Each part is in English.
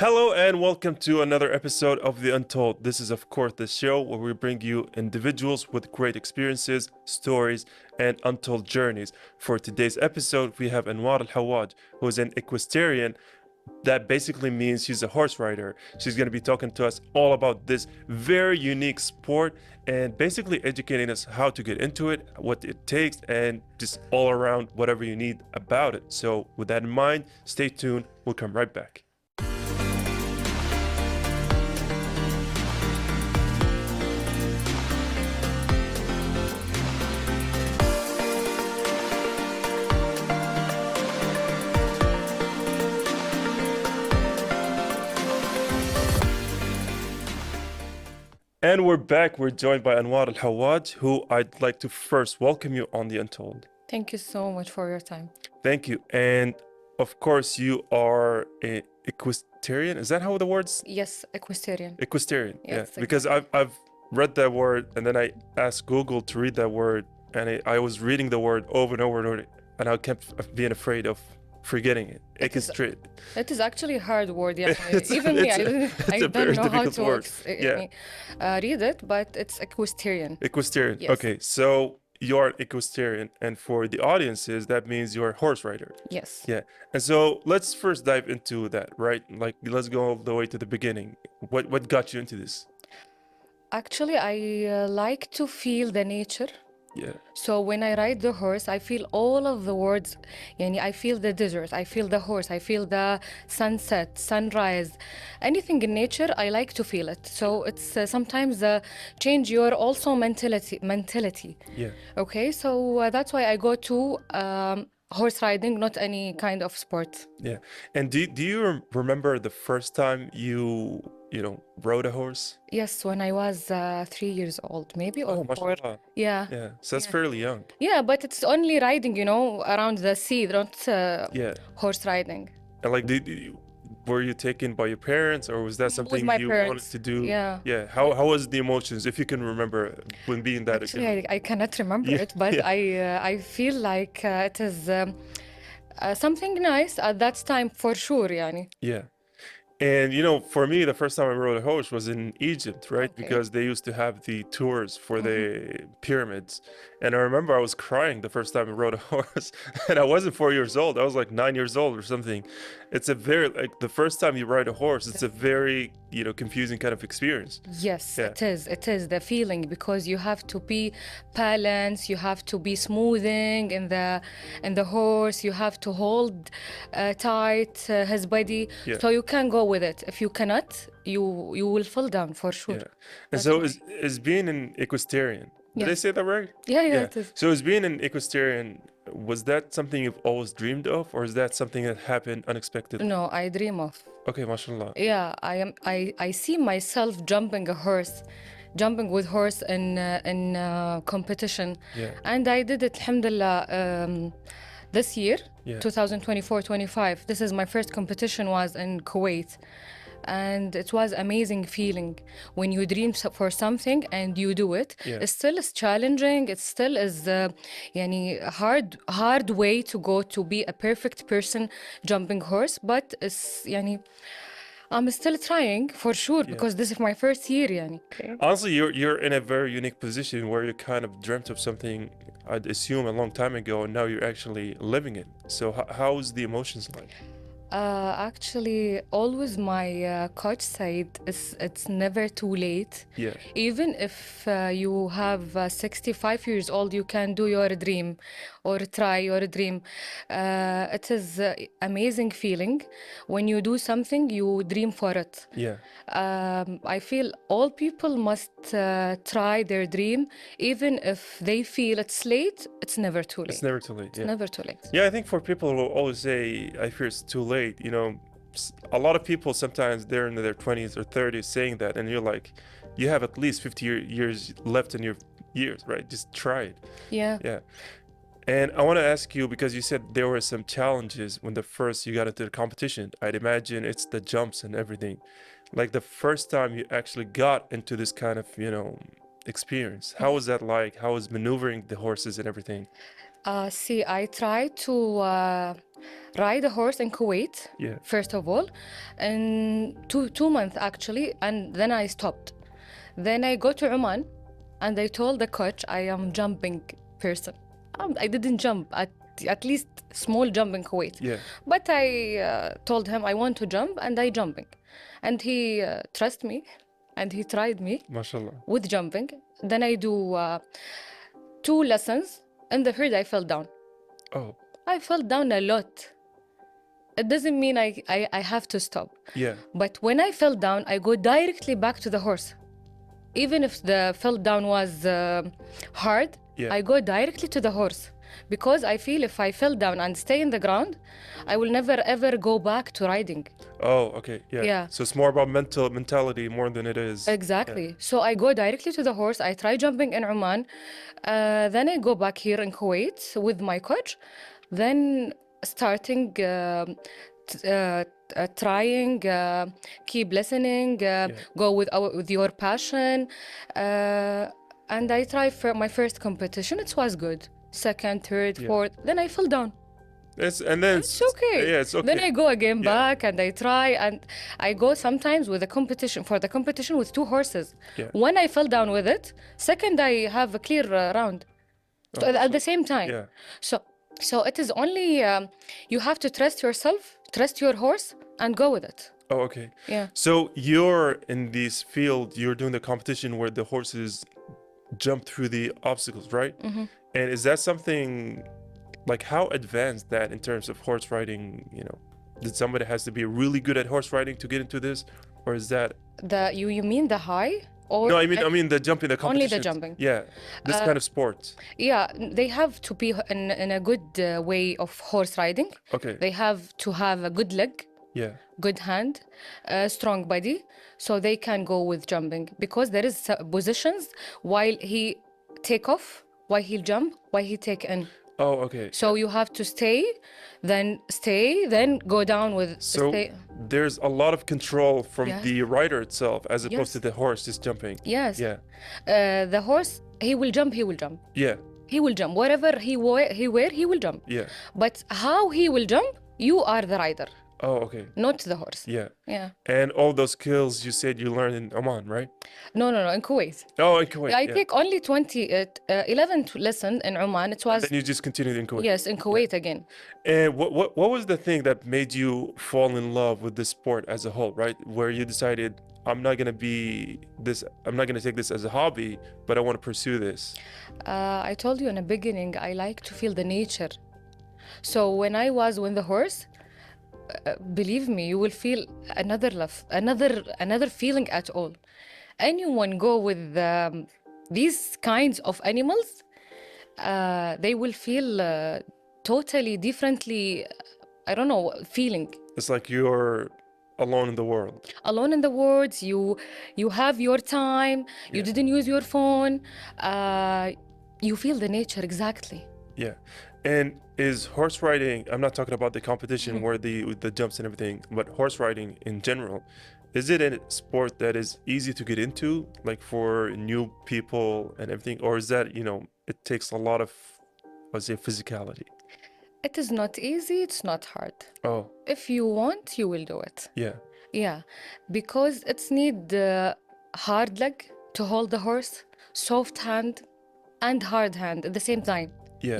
Hello and welcome to another episode of the Untold. This is, of course, the show where we bring you individuals with great experiences, stories, and untold journeys. For today's episode, we have Anwar AlHawaj, who is an equestrian. That basically means she's a horse rider. She's going to be talking to us all about this very unique sport and basically educating us how to get into it, what it takes, and just all around whatever you need about it. So, with that in mind, stay tuned. We'll come right back. And we're back. We're joined by Anwar AlHawaj, who I'd like to first welcome you on the Untold. Thank you so much for your time. Thank you. And of course, you are a equestrian. Is that how the words? Yes, equestrian. Equestrian. Yes, Yeah. Because I've read that word and then I asked Google to read that word and I was reading the word over and over and over and I kept being afraid of forgetting it. Equestrian. It is actually a hard word. Yeah, It's- even me, it's I a don't very know how difficult to word. read it, but it's equestrian. Equestrian. Yes. Okay, so you're an equestrian, and for the audiences, that means you're a horse rider. Yes. Yeah. And so let's first dive into that, right? Like, let's go all the way to the beginning. What got you into this? Actually, I like to feel the nature. Yeah. So when I ride the horse, I feel all of the words. I feel the desert, I feel the horse, I feel the sunset, sunrise, anything in nature. I like to feel it. So it's sometimes change your also mentality. Yeah. Okay, so that's why I go to horse riding, not any kind of sport. Yeah. And do you remember the first time rode a horse? Yes, when I was 3 years old, maybe, or Oh, 4. mashallah. Yeah. Yeah. So that's Yeah. fairly young. Yeah, but it's only riding, around the sea, not Yeah. horse riding. And like, were you taken by your parents, or was that With something my you wanted parents. to do? Yeah. Yeah. How was the emotions, if you can remember, when being that? Actually, I cannot remember Yeah, it, but yeah. I feel like it is something nice at that time for sure, yani. Yeah. And for me, the first time I rode a horse was in Egypt, right? Okay. Because they used to have the tours for the pyramids. And I remember I was crying the first time I rode a horse. And I wasn't 4 years old. I was like 9 years old or something. It's a very, like, the first time you ride a horse, it's a very, confusing kind of experience. Yes, Yeah. it is. It is the feeling because you have to be balanced, you have to be smoothing in the horse, you have to hold tight his body, Yeah. so you can go with it. If you cannot, you will fall down for sure. Yeah. And That's so why. is being an equestrian, did I Yeah. say that right? Yeah, it is. So is being an equestrian, was that something you've always dreamed of, or is that something that happened unexpectedly? No, I dream of. Okay, mashallah. Yeah, I see myself jumping with horse in competition. Yeah. And I did it, alhamdulillah, this year, Yeah. 2024-25. This is my first competition was in Kuwait. And it was amazing feeling when you dream for something and you do it. Yeah. It still is challenging. It still is hard way to go to be a perfect person jumping horse. But it's I'm still trying for sure because this is my first year. Okay. Honestly, you're in a very unique position where you kind of dreamt of something, I'd assume, a long time ago, and now you're actually living it. So how's the emotions like? Actually, always my coach said it's never too late. Yeah. Even if you have 65 years old, you can do your dream or try your dream. It is amazing feeling when you do something, you dream for it. Yeah. I feel all people must try their dream, even if they feel it's late. It's never too late. It's never too late. It's Yeah. never too late. Yeah, I think for people who always say, I fear it's too late, a lot of people sometimes they're in their 20s or 30s saying that, and you're like, you have at least 50 years left in your years, right? Just try it. Yeah. Yeah. And I want to ask you, because you said there were some challenges when you got into the competition. I'd imagine it's the jumps and everything. Like the first time you actually got into this kind of, experience, how was that like? How was maneuvering the horses and everything? See, I try to ride a horse in Kuwait, Yeah. first of all, in two months actually, and then I stopped. Then I go to Oman, and I told the coach I am jumping person. I didn't jump at least small jump in Kuwait, Yeah. but I told him I want to jump, and I jumping, and he trust me, and he tried me MashaAllah. with jumping. Then I do 2 lessons. In the third, I fell down. Oh. I fell down a lot. It doesn't mean I have to stop. Yeah. But when I fell down, I go directly back to the horse. Even if the fell down was hard, Yeah. I go directly to the horse. Because I feel if I fell down and stay in the ground, I will never ever go back to riding. Oh, okay. Yeah. Yeah. So it's more about mentality more than it is. Exactly. So I go directly to the horse. I try jumping in Oman. Then I go back here in Kuwait with my coach. Then starting trying, keep listening, go with your passion. And I try for my first competition. It was good. Second, third, fourth. Then I fell down. It's okay. Yeah, it's okay. Then I go again back and I try, and I go sometimes with a competition with 2 horses. Yeah. One I fell down with it. Second, I have a clear round. So at the same time. Yeah. So it is only you have to trust yourself, trust your horse, and go with it. Oh, okay. Yeah. So you're in this field, you're doing the competition where the horses jump through the obstacles, right? Mm-hmm. And is that something, like how advanced that in terms of horse riding, did somebody has to be really good at horse riding to get into this? Or is that... You mean the high? Or No, I mean the jumping, the competition. only the jumping. Yeah, this kind of sport. Yeah, they have to be in a good way of horse riding. Okay. They have to have a good leg, Yeah. good hand, strong body, so they can go with jumping. Because there is positions while he take off, while he jump, while he take in. Oh, okay. So you have to stay, then go down with So stay. there's a lot of control from Yeah. the rider itself as opposed Yes. to the horse just jumping. Yes. Yeah. The horse, he will jump. Yeah. He will jump. Whatever he wear, he will jump. Yeah. But how he will jump, you are the rider, Oh, okay. not the horse. Yeah. Yeah. And all those skills you said you learned in Oman, right? No, in Kuwait. Oh, in Kuwait. I yeah. take only 11 lesson in Oman. It was Then you just continued in Kuwait. yes in Kuwait again. And what was the thing that made you fall in love with the sport as a whole, right? Where you decided I'm not gonna take this as a hobby, but I want to pursue this. I told you in the beginning, I like to feel the nature. So when I was with the horse, believe me, you will feel another love, another feeling at all. Anyone go with these kinds of animals, they will feel totally differently. I don't know, feeling It's like you're alone in the world. alone in the world. You have your time. You didn't use your phone. You feel the nature exactly. Yeah. And is horse riding, I'm not talking about the competition where the jumps and everything, but horse riding in general, is it a sport that is easy to get into, like for new people and everything? Or is that, it takes a lot of, let's say, physicality? It is not easy. It's not hard. Oh, If you want, you will do it. yeah. Yeah, because it's need hard leg to hold the horse, soft hand, and hard hand at the same time. Yeah.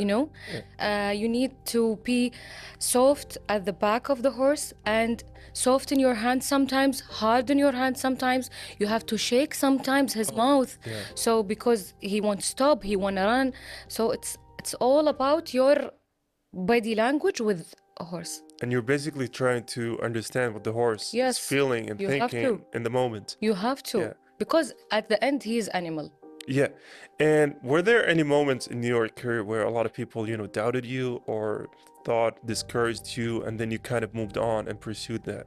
You need to be soft at the back of the horse and soft in your hand sometimes, hard in your hand sometimes. You have to shake sometimes his mouth. Yeah. So because he won't stop, he wanna run. So it's all about your body language with a horse. And you're basically trying to understand what the horse Yes, is feeling and you have thinking to. in the moment. You have to, Yeah. because at the end he is animal. Yeah. And were there any moments in your career where a lot of people, doubted you or thought discouraged you, and then you kind of moved on and pursued that?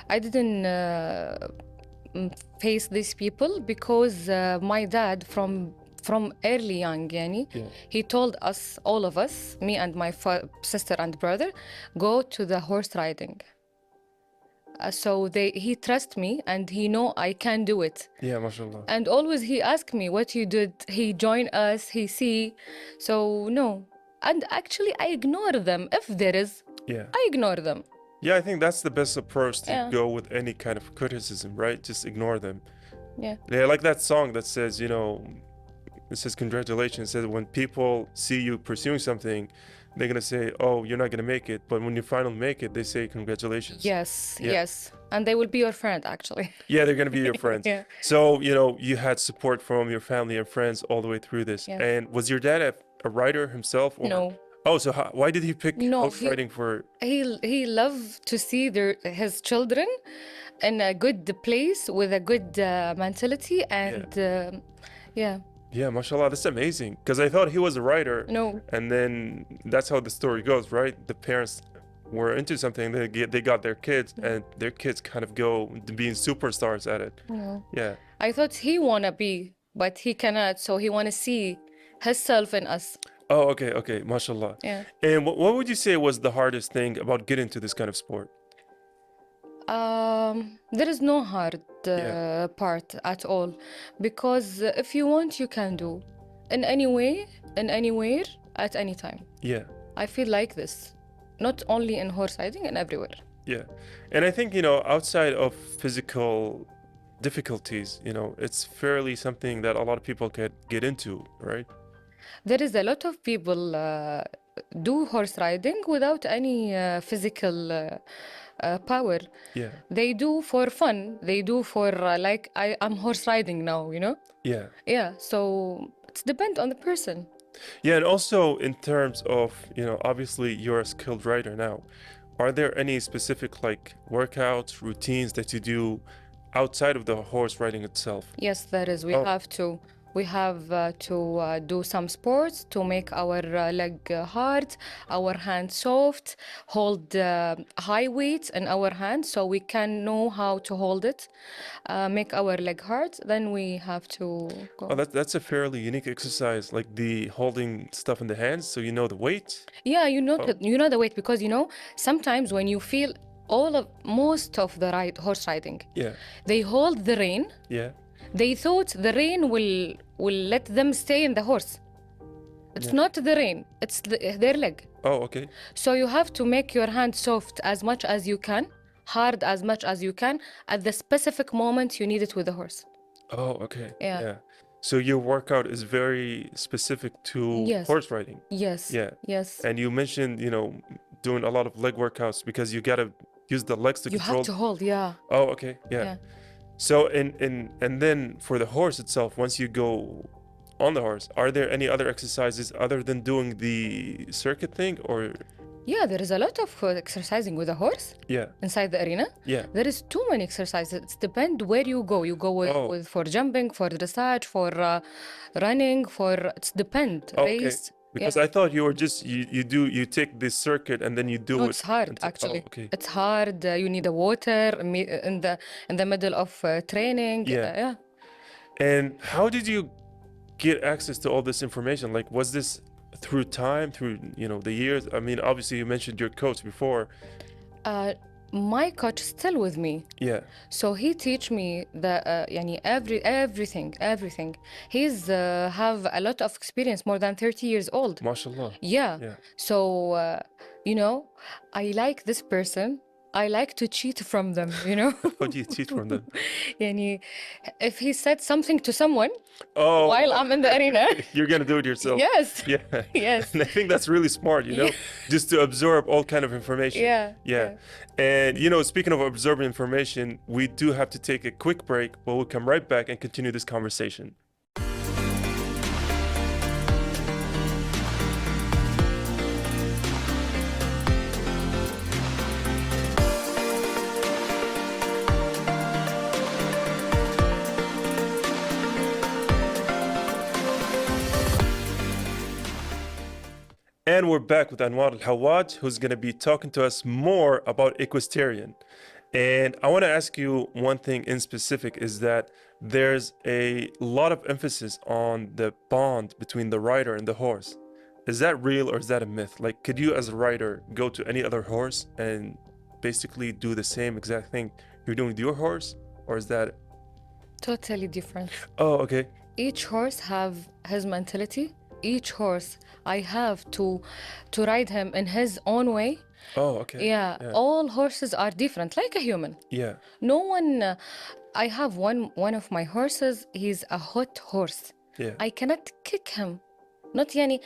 I didn't face these people because my dad from early young, yani, he told us, all of us, me and my sister and brother, go to the horse riding. So he trust me and he know I can do it. Yeah, mashallah. And always he ask me what you did. He join us, he see. So no, And actually, I ignore them. If there is, Yeah. I ignore them. Yeah, I think that's the best approach to Yeah. go with any kind of criticism, right? Just ignore them. Yeah. Yeah, like that song that says, it says congratulations. It says when people see you pursuing something, they're gonna say, "Oh, you're not gonna make it," but when you finally make it, they say congratulations. Yes. Yeah. Yes. And they will be your friend, actually. Yeah, they're gonna be your friends. Yeah. So, you had support from your family and friends all the way through this. Yeah. And was your dad a writer himself, or? No. Oh, so why did he pick No, horse riding for? he loved to see his children in a good place with a good mentality and yeah. Yeah, mashallah, that's amazing. Because I thought he was a writer. No. And then that's how the story goes, right? The parents were into something, they got their kids, and their kids kind of go to being superstars at it. No. Yeah. I thought he wanna be, but he cannot. So he wanna see himself in us. Oh, okay, mashallah. Yeah. And what would you say was the hardest thing about getting to this kind of sport? There is no hard Yeah. part at all, because if you want, you can do in any way, in anywhere, at any time. Yeah. I feel like this, not only in horse riding and everywhere. Yeah. And I think, outside of physical difficulties, it's fairly something that a lot of people can get into, right? There is a lot of people do horse riding without any physical power. Yeah. They do for fun. They do for like I'm horse riding now, Yeah. Yeah, so it depends on the person. Yeah, and also in terms of, obviously you're a skilled rider now. Are there any specific like workouts, routines that you do outside of the horse riding itself? Yes, there is. We Oh. have to. We have to do some sports to make our leg hard, our hand soft, hold high weight in our hand so we can know how to hold it, make our leg hard. Then we have to go. Oh, that's a fairly unique exercise, like the holding stuff in the hands, so you know the weight. Yeah, Oh. you know the weight because sometimes when you feel most of the horse riding, Yeah. they hold the rein. Yeah. They thought the rain will let them stay in the horse. It's not the rain, it's their leg. Oh, okay. So you have to make your hand soft as much as you can, hard as much as you can, at the specific moment you need it with the horse. Oh, okay. Yeah. So your workout is very specific to Yes. horse riding. Yes. Yeah. Yes. And you mentioned, doing a lot of leg workouts because you gotta use the legs to You control. have to hold, yeah. Oh, okay. Yeah. Yeah. So and then for the horse itself, once you go on the horse, are there any other exercises other than doing the circuit thing, or? Yeah, there is a lot of exercising with a horse Yeah. inside the arena. Yeah. There is too many exercises. It depends where you go. You go Oh. with for jumping, for dressage, for running, it depends. Okay. Race. Because Yeah. I thought you were just you take this circuit and then you do No, it. it's hard until- actually. Oh, okay. It's hard. You need a water in the middle of training. Yeah. Yeah. And how did you get access to all this information? Like, was this through time, through the years? I mean, obviously you mentioned your coach before. My coach is still with me. Yeah. So he teach me يعني everything. He's have a lot of experience, more than 30 years old. MashaAllah. Yeah. Yeah. So I like this person. I like to cheat from them, How do you cheat from them? يعني if he said something to someone Oh, while I'm in the arena. you're gonna do it yourself. Yes. Yeah. Yes. And I think that's really smart, just to absorb all kind of information. Yeah. Yeah. And speaking of absorbing information, we do have to take a quick break, but we'll come right back and continue this conversation. And we're back with Anwar AlHawaj, who's going to be talking to us more about equestrian. And I want to ask you one thing in specific is that there's a lot of emphasis on the bond between the rider and the horse. Is that real or is that a myth? Like, could you as a rider go to any other horse and basically do the same exact thing you're doing with your horse? Or is that... Totally different. Oh, okay. Each horse have his mentality, each horse, I have to ride him in his own way. Oh, okay. Yeah, Yeah. all horses are different, like a human. Yeah. No one. I have one of my horses. He's a hot horse. Yeah. I cannot kick him. Not yani.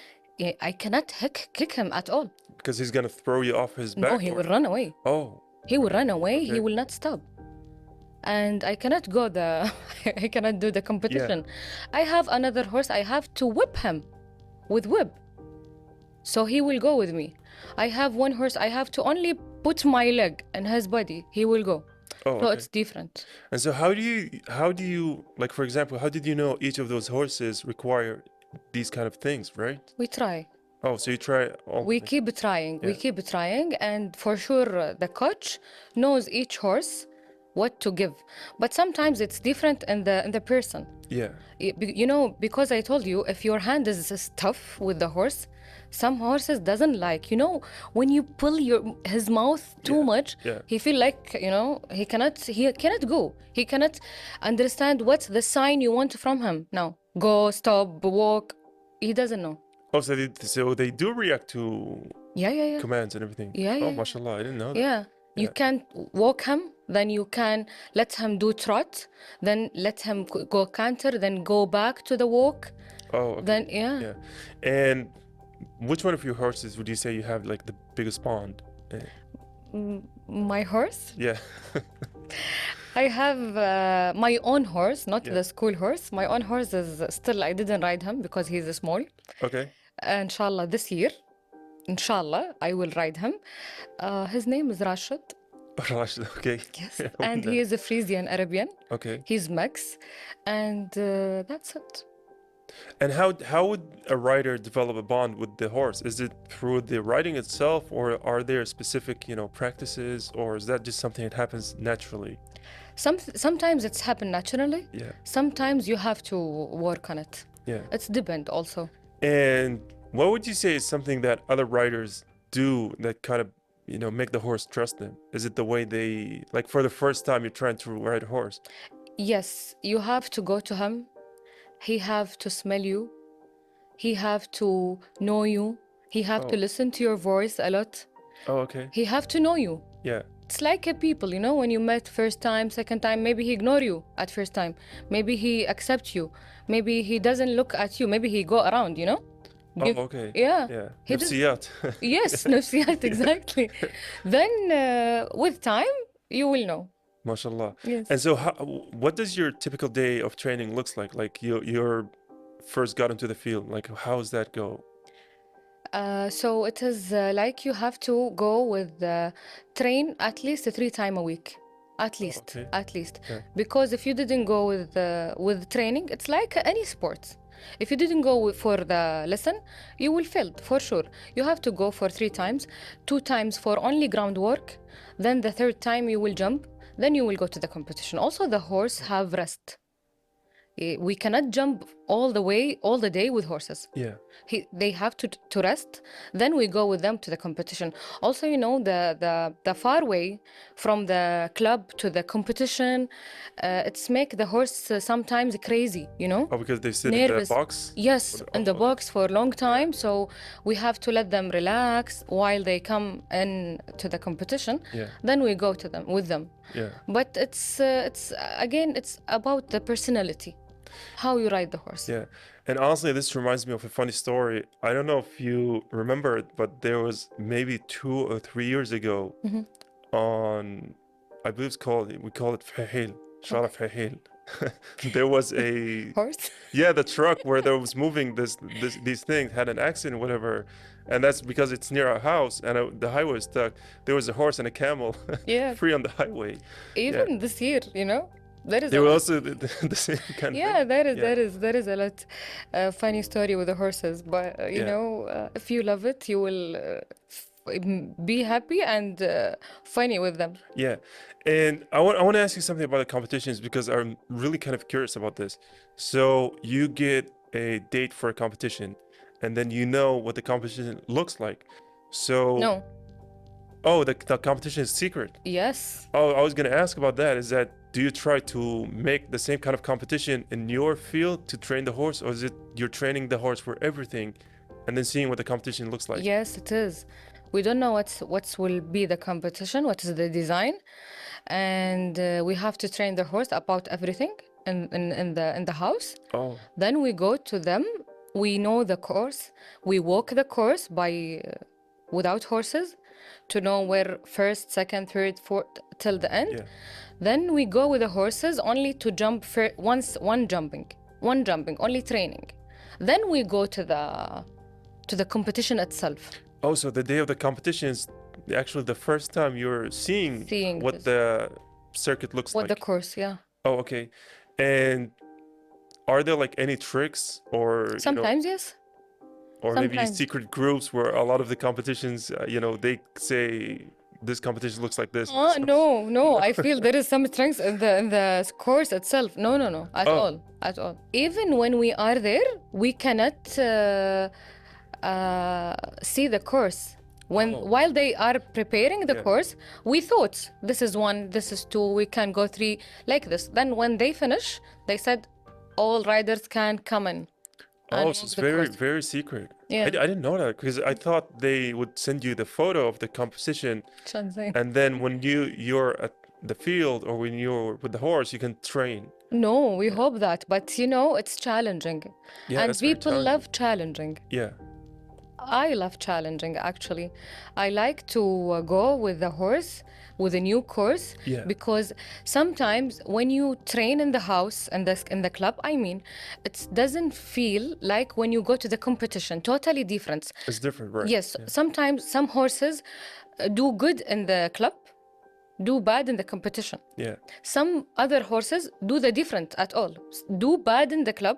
I cannot kick him at all. Because he's gonna throw you off his back. No, he will run away. Oh. He will run away. Okay. He will not stop. And I cannot go the. I cannot do the competition. I have another horse. I have to whip him with whip. So he will go with me. I have one horse. I have to only put my leg in his body. He will go. Oh. So Okay. it's different. And so how do you like, for example, how did you know each of those horses require these kind of things, right? We try. Oh, so you try all We the- keep trying. We Yeah. keep trying, and for sure the coach knows each horse what to give. But sometimes it's different in the person. Yeah. You know, because I told you, if your hand is tough with the horse, some horses doesn't like. You know, when you pull his mouth too Yeah, much, yeah. he feel like, you know, he cannot go. He cannot understand what's the sign you want from him. No, go, stop, walk. He doesn't know. Oh, so they do react to Yeah. commands and everything. Yeah, Oh, yeah. mashallah, I didn't know that. Yeah, you can walk him, then you can let him do trot, then let him go canter, then go back to the walk. Oh, okay. Then yeah. Yeah. And which one of your horses would you say you have like the biggest bond? My horse, Yeah. I have my own horse, not Yeah. the school horse. My own horse is still, I didn't ride him because he's small. Okay. Inshallah, this year, inshallah, I will ride him. His name is Rashid. Rashid, okay. Yes, Yeah, and he is a Frisian Arabian. Okay. He's mix, and that's it. And how would a rider develop a bond with the horse? Is it through the riding itself, or are there specific, practices, or is that just something that happens naturally? Sometimes it's happened naturally. Yeah. Sometimes you have to work on it. Yeah. It's depend also. And what would you say is something that other riders do that kind of, make the horse trust them? Is it the way they, like for the first time you're trying to ride a horse? Yes, you have to go to him. He have to smell you. He have to know you. He have to Oh. listen to your voice a lot. Oh, okay. He have to know you. Yeah. It's like a people, when you met first time, second time, maybe he ignore you at first time. Maybe he accept you. Maybe he doesn't look at you. Maybe he go around, Oh, You- okay. Yeah. Yeah. He does- Nafsiyat. Yes, nafsiyat, exactly. Then with time, you will know. MashaAllah. Yes. And so what does your typical day of training looks like? Like you're first got into the field. Like how does that go? So it is like you have to go with train at least 3 times a week, at least, okay. at least. Yeah. Because if you didn't go with training, it's like any sport. If you didn't go for the lesson, you will fail for sure. You have to go for 3 times, 2 times for only groundwork. Then the third time you will jump. Then you will go to the competition. Also, the horse have rest. We cannot jump all the day with horses. Yeah. They have to rest. Then we go with them to the competition. Also, the far way from the club to the competition, it's make the horse sometimes crazy. Oh, because they sit in the Nervous. box? Yes, in the box for a long time. So we have to let them relax while they come in to the competition. Yeah. Then we go to them with them. Yeah. But it's again, it's about the personality, how you ride the horse. Yeah. And honestly, this reminds me of a funny story. I don't know if you remember it, but there was maybe 2 or 3 years ago on, I believe we call it Fahil, Shara Fahil. There was a, Horse? yeah, the truck where there was moving these things had an accident, whatever. And that's because it's near our house and the highway was stuck. There was a horse and a camel Yeah. free on the highway. Even this year, there is They a were lot. also the same kind of Yeah, thing. there is a lot funny story with the horses. But if you love it, you will be happy and funny with them. Yeah, and I want to ask you something about the competitions because I'm really kind of curious about this. So you get a date for a competition, and then you know what the competition looks like. So No, Oh, the competition is secret. Yes. Oh, I was gonna ask about that. Is that do you try to make the same kind of competition in your field to train the horse, or is it you're training the horse for everything, and then seeing what the competition looks like? Yes, it is. We don't know what will be the competition, what is the design, and we have to train the horse about everything in the house. Oh, Then we go to them. We know the course. We walk the course by without horses to know where first, second, third, fourth till the end. yeah. Then we go with the horses only to jump once, one jumping, only training. Then we go to the competition itself. Oh, so the day of the competition is actually the first time you're seeing Seeing what this. the circuit looks What the like. course, yeah. Oh, okay. And are there like any tricks or Sometimes, yes. or maybe Sometimes. secret groups where a lot of the competitions, they say this competition looks like this. No. I feel there is some strength in the course itself. No, at Oh. all, at all. Even when we are there, we cannot see the course. While they are preparing the Yeah. course, we thought this is one, this is two, we can go three, like this. Then when they finish, they said all riders can come in. and Oh, so walk it's the very, course. very secret. Yeah. I didn't know that because I thought they would send you the photo of the competition, Shanzai. and then when you're at the field or when you're with the horse, you can train. No, we hope that, but it's challenging. Yeah, And that's very people challenging. love challenging. Yeah. I love challenging actually. I like to go with the horse with a new course Yeah. because sometimes when you train in the house and in the club, I mean, it doesn't feel like when you go to the competition. Totally different. It's different, right? Yes, Yeah. sometimes some horses do good in the club, do bad in the competition. Yeah. Some other horses do the different at all. Do bad in the club,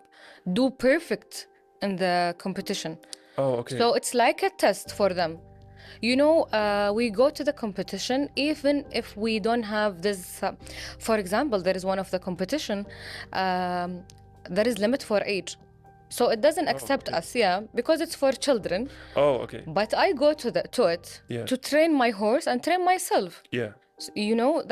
do perfect in the competition. Oh, okay. So it's like a test for them. We go to the competition even if we don't have this. For example, there is one of the competition. There is limit for age, so it doesn't accept okay. us. Yeah, because it's for children. Oh, okay. But I go to it Yeah. to train my horse and train myself. Yeah.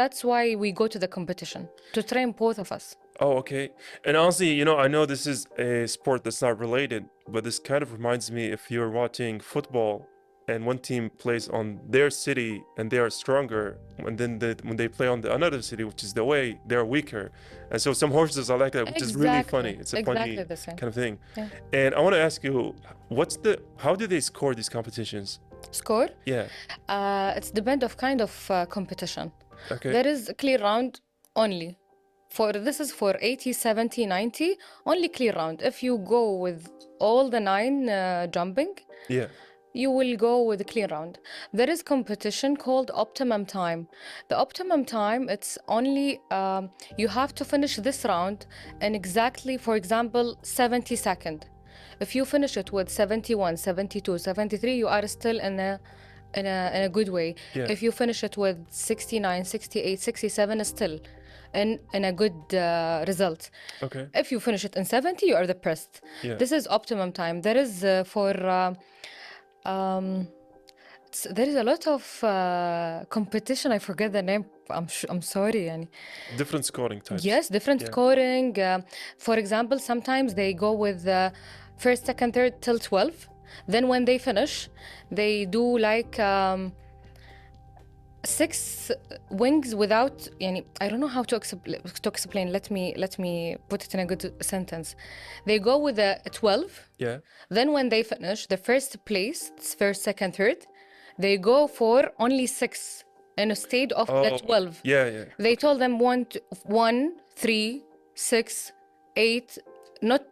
That's why we go to the competition to train both of us. Oh, okay. And honestly, I know this is a sport that's not related, but this kind of reminds me if you're watching football and one team plays on their city and they are stronger, and then when they play on another city, which is the away, they're weaker. And so some horses are like that, which is really Exactly. funny. It's a Exactly funny the same. kind of thing. Yeah. And I want to ask you, how do they score these competitions? Score? Yeah. It's depend of kind of competition. Okay. There is a clear round only. This is for 80, 70, 90, only clear round. If you go with all the 9 jumping, Yeah. you will go with a clear round. There is competition called optimum time. The optimum time, it's only you have to finish this round in exactly, for example, 70 seconds. If you finish it with 71, 72, 73, you are still in a good way. Yeah. If you finish it with 69, 68, 67, still in a good result. Okay. If you finish it in 70, you are depressed. Yeah. This is optimum time. There is there is a lot of competition. I forget the name. I'm sorry. Yani. Different scoring types. Yes, different Yeah. scoring. For example, sometimes they go with first, second, third till 12. Then when they finish, they do like 6 wings without. Yani, I don't know how to explain. Let me put it in a good sentence. They go with a 12. Yeah. Then when they finish the first place, it's first, second, third, they go for only 6 instead of the 12. Yeah. They told them 1, 3, 6, 8, not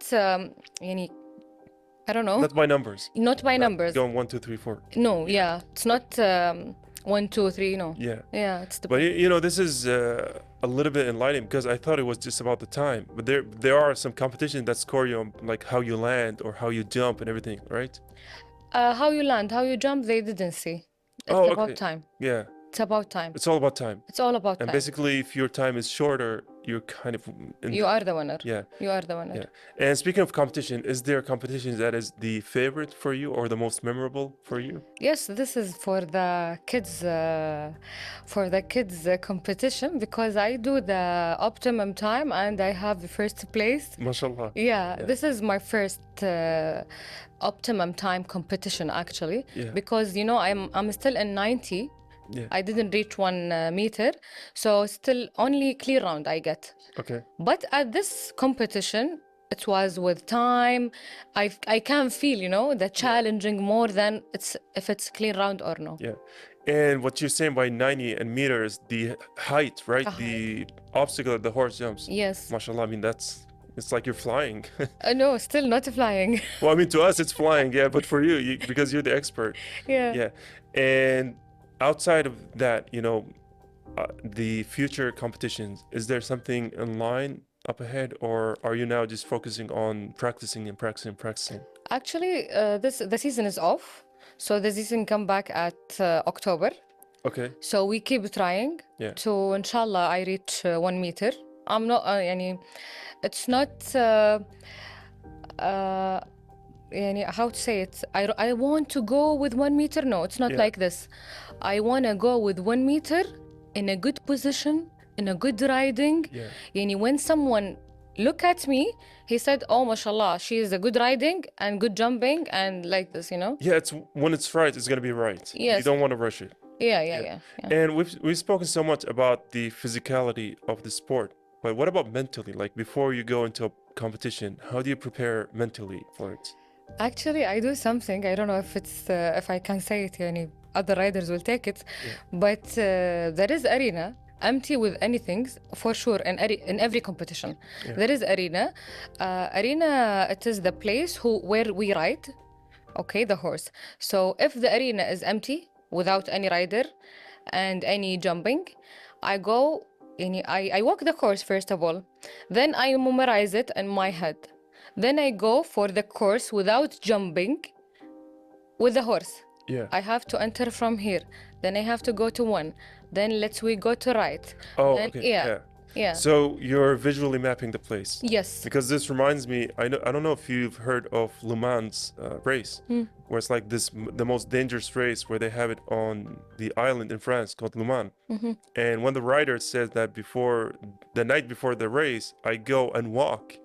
yani, I don't know. Not by numbers. Not by numbers. Going 1, 2, 3, 4. No, yeah. It's not 1, 2, 3, no. Yeah. Yeah, it's the But this is a little bit enlightening because I thought it was just about the time. But there are some competitions that score you on like how you land or how you jump and everything, right? how you land, how you jump, they didn't see. It's about okay. time. Yeah. It's about time. It's all about time. It's all about And time. basically, if your time is shorter, you're kind of You are the winner. yeah. You are the winner. Yeah. And speaking of competition, is there a competition that is the favorite for you or the most memorable for you? Yes, this is for the kids competition because I do the optimum time and I have the first place. MashaAllah. Yeah, Yeah. this is my first optimum time competition actually, Yeah. because you know I'm still in 90. Yeah. I didn't reach 1 meter, so still only clear round I get. Okay. But at this competition, it was with time. I can feel, you know, the challenging more than if it's clean round or no. Yeah. And what you're saying by 90 and meters, the height, right? The height. The obstacle that the horse jumps. Yes. MashaAllah, I mean, it's like you're flying. No, still not flying. Well, I mean, to us, it's flying, yeah, but for you, because you're the expert. Yeah. Yeah. And outside of that, you know, the future competitions, is there something in line up ahead, or are you now just focusing on practicing and practicing and practicing? Actually, the season is off, so the season come back at October. Okay. So we keep trying Yeah. to, inshallah, I reach 1 meter. I'm not, it's not, how to say it? I want to go with 1 meter. No, it's not Yeah. like this. I want to go with 1 meter in a good position, in a good riding. Yeah. When someone look at me, he said, oh, mashallah, she is a good riding and good jumping and like this, you know? Yeah, it's when it's right, it's gonna be right. You Yes. don't want to rush it. Yeah. And we've spoken so much about the physicality of the sport, but what about mentally? Like before you go into a competition, how do you prepare mentally for it? Actually, I do something. I don't know if I can say it. Other riders will take it, but there is arena empty with anything for sure in every competition. Yeah. There is arena. Arena, it is the place where we ride. Okay, the horse. So if the arena is empty without any rider and any jumping, I go. I walk the course first of all, then I memorize it in my head. Then I go for the course without jumping with the horse. Yeah. I have to enter from here. Then I have to go to one. Then we go to right. Oh, Then, okay. Yeah. So you're visually mapping the place. Yes. Because this reminds me, I don't know if you've heard of Le Mans race, where it's like the most dangerous race where they have it on the island in France called Le Mans. And when the rider says that the night before the race, I go and walk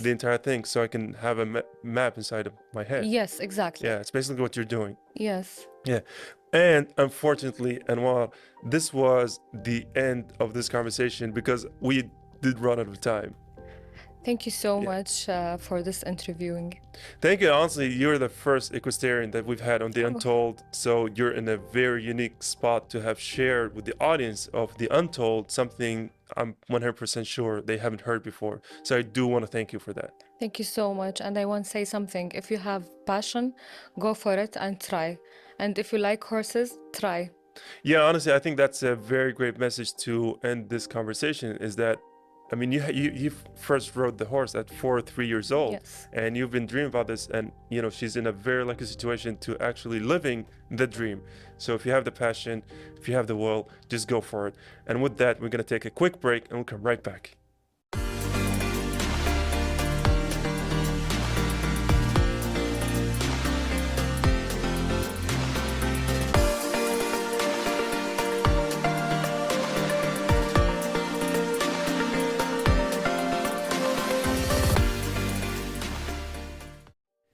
the entire thing so I can have a map inside of my head. Yes, exactly. Yeah, it's basically what you're doing. Yes. Yeah. And unfortunately, Anwar, this was the end of this conversation because we did run out of time. Thank you so much for this interviewing. Thank you. Honestly, you're the first equestrian that we've had on The Untold. So you're in a very unique spot to have shared with the audience of The Untold something I'm 100% sure they haven't heard before. So I do want to thank you for that. Thank you so much. And I want to say something. If you have passion, go for it and try. And if you like horses, try. Yeah, honestly, I think that's a very great message to end this conversation is that, I mean, you first rode the horse at 3 years old. Yes. And you've been dreaming about this. And, she's in a very lucky situation to actually living the dream. So if you have the passion, if you have the will, just go for it. And with that, we're going to take a quick break and we'll come right back.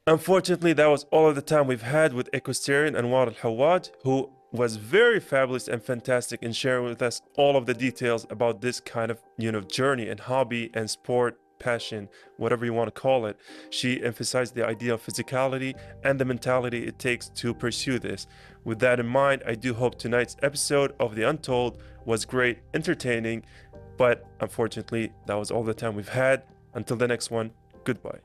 Unfortunately, that was all of the time we've had with equestrian Anwar AlHawaj, who was very fabulous and fantastic in sharing with us all of the details about this kind of, journey and hobby and sport, passion, whatever you want to call it. She emphasized the idea of physicality and the mentality it takes to pursue this. With that in mind, I do hope tonight's episode of The Untold was great, entertaining, but unfortunately, that was all the time we've had. Until the next one, goodbye.